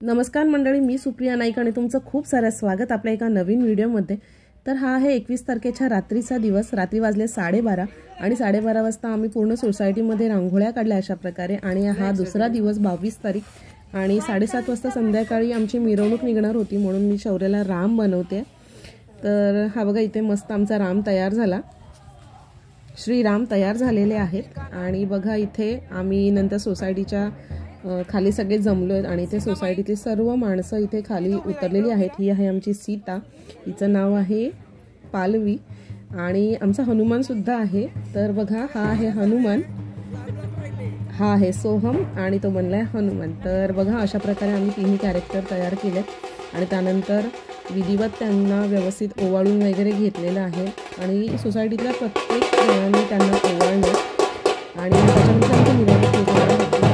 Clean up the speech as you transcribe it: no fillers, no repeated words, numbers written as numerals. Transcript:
नमस्कार मंडळी, मी सुप्रिया नाईक आणि तुमचं खूप सारं स्वागत आपल्या एका नवीन व्हिडिओमध्ये। तर हा आहे 21 तारखेच्या रात्रीचा दिवस। रात्री वाजले 12:30 आणि 12:30 वाजता आम्ही पूर्ण सोसायटीमध्ये रांगोळ्या काढल्या अशा प्रकारे। आणि हा दुसरा दिवस 22 तारीख आणि 7:30 वाजता संध्याकाळी आमची मिरवणूक निघणार होती, म्हणून मी शौर्याला राम बनवते। तर हा बघा, इथे मस्त आमचा राम तयार झाला, श्रीराम तयार झालेले आहेत। आणि बघा इथे आम्ही नंतर सोसायटीच्या खाली सगळे जमलो आहेत आणि इथे सोसायटीतली सर्व माणसं इथे खाली उतरलेली आहेत। ही आहे आमची सीता, हिचं नाव आहे पालवी आणि आमचा हनुमान सुद्धा आहे। तर बघा, हा आहे हनुमान, हा आहे सोहम आणि तो बनलाय हनुमान। तर बघा, अशा प्रकारे आम्ही तिन्ही कॅरेक्टर तयार केलेत आणि त्यानंतर विधिवत त्यांना व्यवस्थित ओवाळून वगैरे घेतलेलं आहे आणि सोसायटीतल्या प्रत्येक जणांनी त्यांना ओवाळलं आणि त्याच्यानंतर आमची मिरवणूक निघणार होती।